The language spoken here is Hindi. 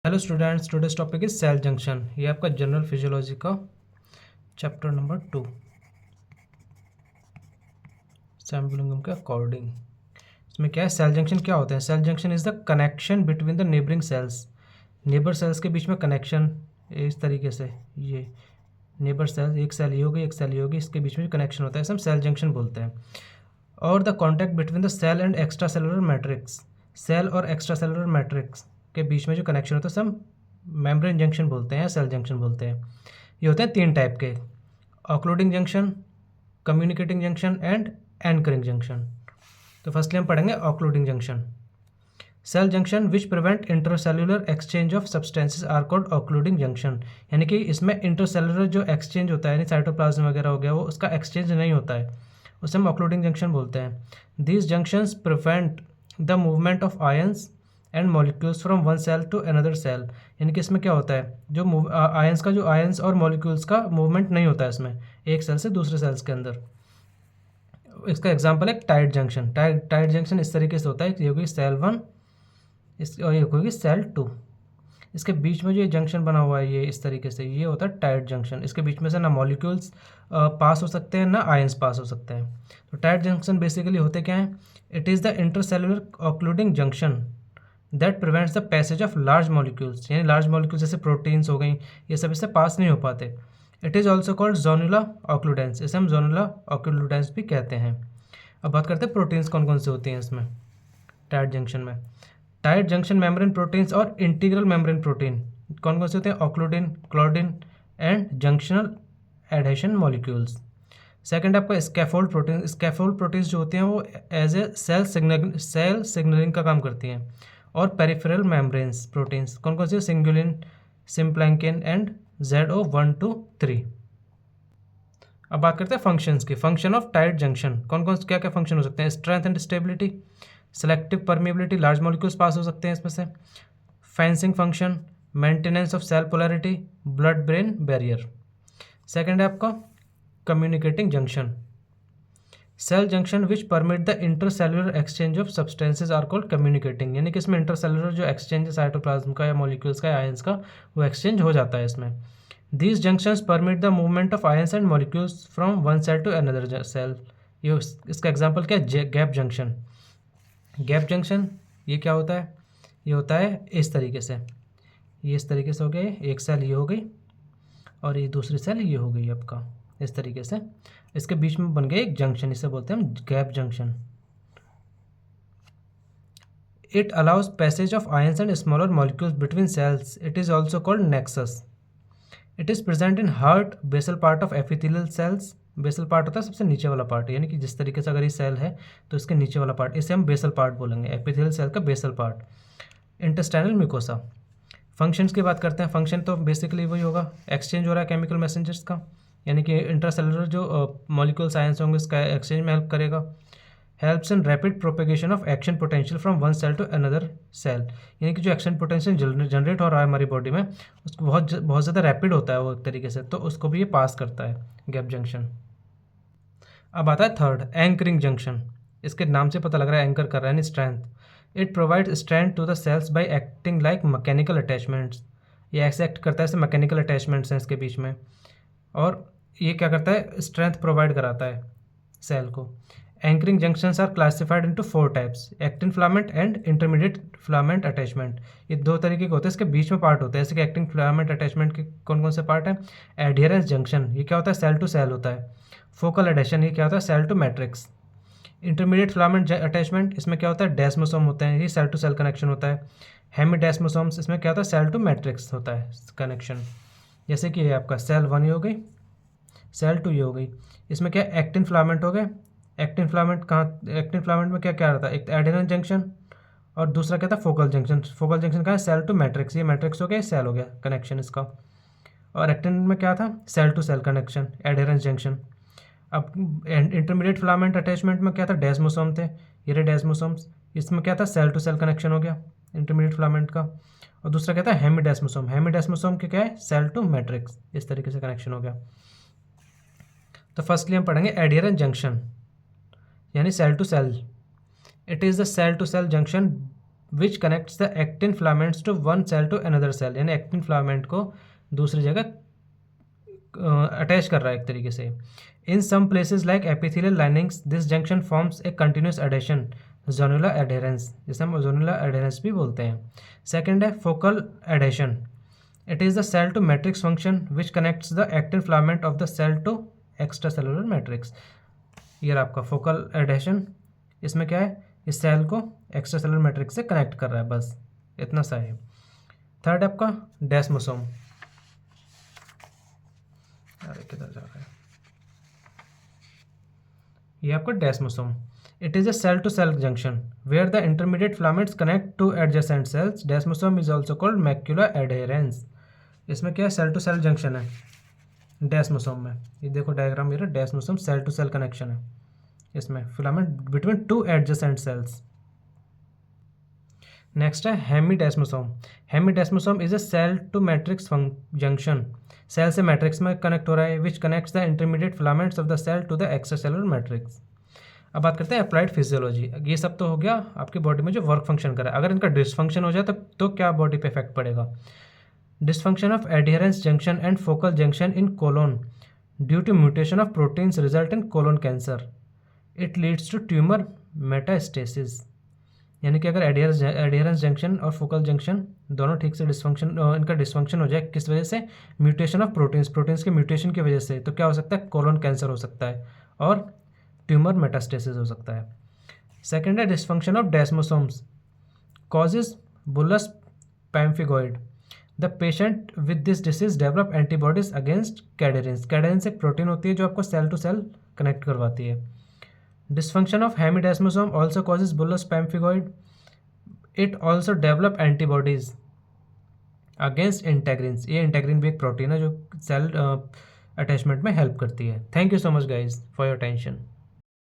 Hello students, today's topic is cell junction. ये आपका जनरल फिजियोलॉजी का चैप्टर नंबर 2 सैम्बुलिंगम के अकॉर्डिंग। इसमें क्या है, सेल जंक्शन क्या होता है? Cell junction is the connection between the neighbouring cells. Neighbour cells के बीच में कनेक्शन इस तरीके से, ये नेबर सेल, एक सेल ये होगी एक सेल ये होगी, इसके बीच में कनेक्शन होता है, इसे हम सेल जंक्शन बोलते हैं। और the contact between the cell and extra cellular matrix, cell और एक्स्ट्रा सेलुलर मैट्रिक्स के बीच में जो कनेक्शन होता है उसे हम मेम्ब्रेन जंक्शन बोलते हैं या सेल जंक्शन बोलते हैं। ये होते हैं 3 टाइप के: occluding junction, communicating junction and anchoring junction. तो फर्स्टली हम पढ़ेंगे occluding junction. Cell junction which prevent intercellular exchange of substances are called occluding junction. यानी कि इसमें इंटरसेल्युलर जो एक्सचेंज होता है, यानी साइटोप्लाज्म वगैरह हो गया, वो उसका एक्सचेंज नहीं होता है, उसे हम ऑक्लूडिंग जंक्शन बोलते हैं। These junctions prevent the movement of ions and molecules from one cell to another cell. यानी कि इसमें क्या होता है, जो आयंस और मॉलिक्यूल्स का मूवमेंट नहीं होता है इसमें, एक सेल से दूसरे सेल्स के अंदर। इसका एग्जांपल है टाइट जंक्शन। टाइट जंक्शन इस तरीके से होता है, ये होगी सेल 1 और ये होगी सेल 2। इसके बीच में जो ये जंक्शन बना हुआ है, ये इस तरीके से, ये होता है टाइट जंक्शन। इसके बीच में से ना मॉलिक्यूल्स पास हो सकते हैं ना आयंस पास हो सकते हैं। तो टाइट जंक्शन बेसिकली होते क्या हैं? It is the intercellular ऑक्लूडिंग junction that prevents the passage of large molecules. यानी लार्ज मॉलिक्यूल्स जैसे प्रोटीन्स हो गई, ये सब इससे पास नहीं हो पाते। इट इज़ ऑल्सो कॉल्ड जोनुला ऑक्लूडेंस, इसे हम जोनुला ऑक्लूडेंस भी कहते हैं। अब बात करते हैं प्रोटीन्स कौन कौन से होती हैं इसमें टाइट जंक्शन में। टाइट जंक्शन मेम्ब्रेन प्रोटीन्स और इंटीग्रल मेम्ब्रेन प्रोटीन कौन कौन से होते हैं? Occludin, claudin and junctional adhesion molecules. Second आपका स्कैफोल्ड प्रोटीन। स्कैफोल्ड प्रोटीन्स जो होती हैं वो एज ए सेल सिग्नलिंग का काम करती हैं। और पेरिफेरल मेम्ब्रेन्स प्रोटीन्स कौन कौन से? सिंगुलिन, सिम्प्लैंकिन एंड ZO123। अब बात करते हैं फंक्शंस की। फंक्शन ऑफ टाइट जंक्शन कौन कौन क्या क्या फंक्शन हो सकते हैं? Strength and stability, selective permeability, large molecules pass हो सकते हैं इसमें से, fencing function, maintenance of cell polarity, blood brain barrier. Second है आपका communicating junction. Cell junction which permit the intercellular exchange of substances are called communicating. यानी कि इसमें इंटरसेल्युलर जो एक्सचेंज है साइटोप्लाज्म का या मॉलिक्यूल्स का या आयंस का, वो एक्सचेंज हो जाता है इसमें। These junctions permit the movement of ions and molecules from one cell to another cell. ये इसका एग्जाम्पल क्या है? Gap junction. गैप जंक्शन ये क्या होता है? ये होता है इस तरीके से, ये इस तरीके से हो गया, एक सेल ये हो गई और ये दूसरी सेल ये हो गई आपका, इस तरीके से इसके बीच में बन गया एक जंक्शन, इसे बोलते हैं हम gap junction. It allows passage of ions and smaller molecules between cells. It is also called nexus. It is present in heart basal part of epithelial cells. Basal part होता है सबसे नीचे वाला पार्ट, यानी कि जिस तरीके से अगर ये सेल है तो इसके नीचे वाला पार्ट, इसे हम बेसल पार्ट बोलेंगे, एपिथेलियल सेल का basal part. Intestinal mucosa. Functions की बात करते हैं। फंक्शन तो बेसिकली वही होगा, एक्सचेंज हो रहा है केमिकल मैसेंजर्स का, यानी कि इंट्रासेलुलर जो मॉलिक्यूल्स आयंस होंगे इसका एक्सचेंज में हेल्प करेगा। Helps in rapid propagation of action potential from one cell to another cell. यानी कि जो एक्शन पोटेंशियल जनरेट हो रहा है हमारी बॉडी में, उसको बहुत ज़्यादा रैपिड होता है वो एक तरीके से, तो उसको भी ये पास करता है गैप जंक्शन। अब आता है थर्ड, एंकरिंग जंक्शन। इसके नाम से पता लग रहा है एंकर कर रहा है, यानी strength. It provide strength to the cells by acting like mechanical attachments. ये ऐसे एक्ट करता है, ऐसे मैकेनिकल अटैचमेंट्स हैं इसके बीच में, और ये क्या करता है? स्ट्रेंथ प्रोवाइड कराता है सेल को। Anchoring junctions are classified into 4 types: actin filament and intermediate filament attachment. ये 2 तरीके के होते हैं, इसके बीच में पार्ट होते हैं। जैसे कि एक्टिन फिलामेंट अटैचमेंट के कौन कौन से पार्ट हैं? एडहेरेंस जंक्शन, ये क्या होता है? सेल टू सेल होता है। फोकल एडेशन, ये क्या होता है? Cell to matrix. Intermediate filament attachment, इसमें क्या होता है? डेस्मोसोम होते हैं, ये सेल टू सेल कनेक्शन होता है। हेमिडेस्मोसोम्स, इसमें क्या होता है? सेल टू मैट्रिक्स होता है कनेक्शन। जैसे कि ये आपका सेल 1 ये हो गई, सेल 2 ये हो गई। इसमें क्या एक्टिन फिलामेंट हो गए। एक्टिन फिलामेंट में क्या क्या रहता है? एक एडेरेंस जंक्शन और दूसरा क्या था? Focal junction. फोकल जंक्शन का है सेल टू मैट्रिक्स, ये मैट्रिक्स हो गया, सेल हो गया कनेक्शन इसका। और एक्टिन में क्या था? Cell to cell connection, adherens junction. अब इंटरमीडिएट फिलामेंट अटैचमेंट में क्या था? डेस्मोसोम थे, ये रहे डेस्मोसोम्स। इसमें क्या था? सेल टू सेल कनेक्शन हो गया इंटरमीडिएट फिलामेंट का। और दूसरा क्या था? हेमिडेस्मोसोम। हेमिडेस्मोसोम के क्या है? सेल टू मैट्रिक्स, इस तरीके से कनेक्शन हो गया। तो फर्स्टली हम पढ़ेंगे एडियरेंस जंक्शन, यानी cell to cell. It is the cell to cell junction which connects the actin filaments to one cell to another cell, यानी एक्टिन फिलामेंट को दूसरी जगह अटैच कर रहा है एक तरीके से। In some places like epithelial linings this junction forms a continuous adhesion, zonular adherens, जिसे हम जोनुलर एडेरेंस भी बोलते हैं। सेकेंड है focal adhesion, it is the cell to matrix function which connects the actin filament of the cell to extra cellular matrix. ये आपका फोकल एडेशन, इसमें क्या है, इस सेल को एक्स्ट्रा सेलुलर मैट्रिक्स से कनेक्ट कर रहा है, बस इतना सा है। थर्ड आपका डेस्मोसोम, अरे किधर जा रहा है, ये आपका desmosome. It is a cell to cell junction where the intermediate filaments connect to adjacent cells. Desmosome is also called macular adherens. इसमें क्या है, सेल टू सेल जंक्शन है डेस्मोसोम में। ये देखो डायग्राम मेरा, desmosome cell to cell connection है इसमें, filament between two adjacent cells. Next है hemidesmosome. Hemidesmosome is a cell to matrix junction, cell से मैट्रिक्स में कनेक्ट हो रहा है, which connects the intermediate filaments of the cell to the extra cellular matrix. अब बात करते हैं अप्लाइड फिजियोलॉजी। ये सब तो हो गया आपकी बॉडी में जो वर्क फंक्शन करे, अगर इनका डिसफंक्शन हो जाए तो क्या बॉडी पे इफेक्ट पड़ेगा। Dysfunction of adherens junction and focal junction in colon due to mutation of proteins result in colon cancer, it leads to tumour metastasis. यानी कि अगर एडियरेंस जंक्शन और फोकल जंक्शन दोनों ठीक से इनका डिसफंक्शन हो जाए, किस वजह से, म्यूटेशन ऑफ प्रोटीन्स के म्यूटेशन की वजह से, तो क्या हो सकता है, कोलोन कैंसर हो सकता है और ट्यूमर मेटास्टेसिस हो सकता है। सेकेंड है dysfunction of desmosomes causes bullous pemphigoid. The patient with this disease develop antibodies against cadherins. Cadherins एक प्रोटीन होती है जो आपको सेल टू सेल कनेक्ट करवाती है। Dysfunction of hemidesmosome also causes bullous pemphigoid. It also develop antibodies against integrins. ये इंटेग्रिन भी एक प्रोटीन है जो सेल अटैचमेंट में हेल्प करती है। Thank you so much guys for your attention.